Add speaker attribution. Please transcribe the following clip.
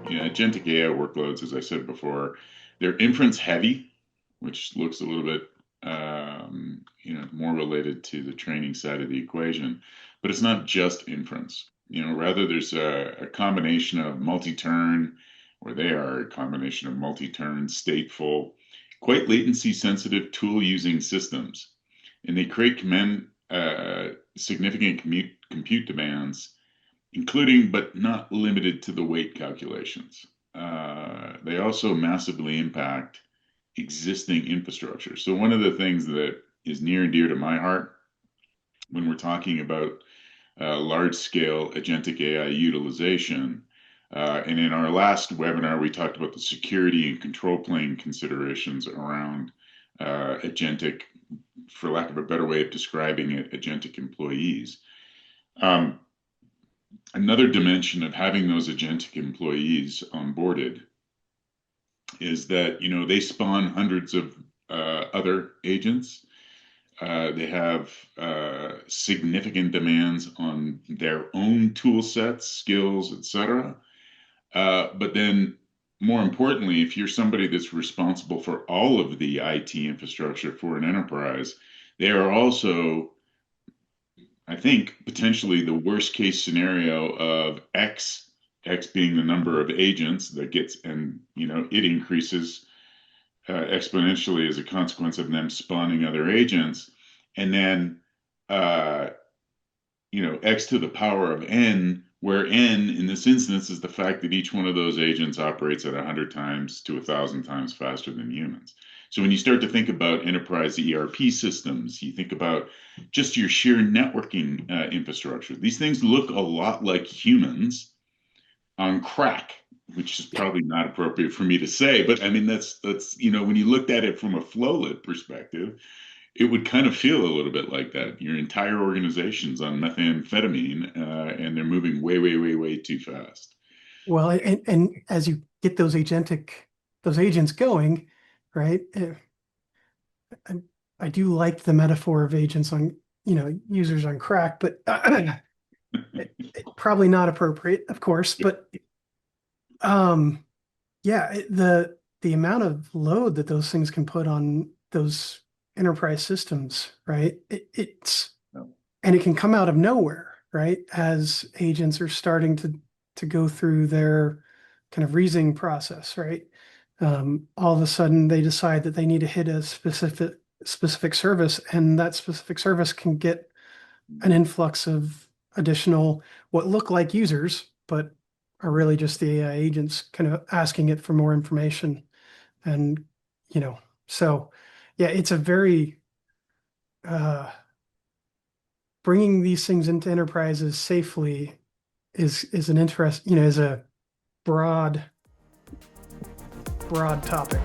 Speaker 1: Agentic AI workloads, as I said before, they're inference heavy, which looks a little bit more related to the training side of the equation. But it's not just inference. Rather there's a combination of multi-turn, or they are a combination of multi-turn, stateful, quite latency sensitive tool using systems, and they create significant compute demands, including but not limited to the weight calculations. They also massively impact existing infrastructure. So one of the things that is near and dear to my heart when we're talking about large-scale agentic AI utilization, and in our last webinar, we talked about the security and control plane considerations around agentic, for lack of a better way of describing it, agentic employees. Another dimension of having those agentic employees onboarded is that, they spawn hundreds of other agents. They have significant demands on their own tool sets, skills, etc. But then, more importantly, if you're somebody that's responsible for all of the IT infrastructure for an enterprise, they are also, I think, potentially the worst case scenario of X being the number of agents that gets, and it increases exponentially as a consequence of them spawning other agents, and then X to the power of N, where N in this instance is the fact that each one of those agents operates at 100 times to 1,000 times faster than humans. So when you start to think about enterprise ERP systems, you think about just your sheer networking infrastructure. These things look a lot like humans on crack, which is probably not appropriate for me to say, but I mean, that's when you looked at it from a flowlet perspective, it would kind of feel a little bit like that. Your entire organization's on methamphetamine, and they're moving way, way, way, way too fast.
Speaker 2: Well, and as you get those agents going, right? I do like the metaphor of agents on, users on crack, but probably not appropriate, of course. But yeah, the amount of load that those things can put on those enterprise systems, right? And it can come out of nowhere, right? As agents are starting to go through their kind of reasoning process, right? All of a sudden they decide that they need to hit a specific service, and that specific service can get an influx of additional what look like users, but are really just the AI agents kind of asking it for more information. And, so yeah, it's a very, bringing these things into enterprises safely is an interest, is a broad topic.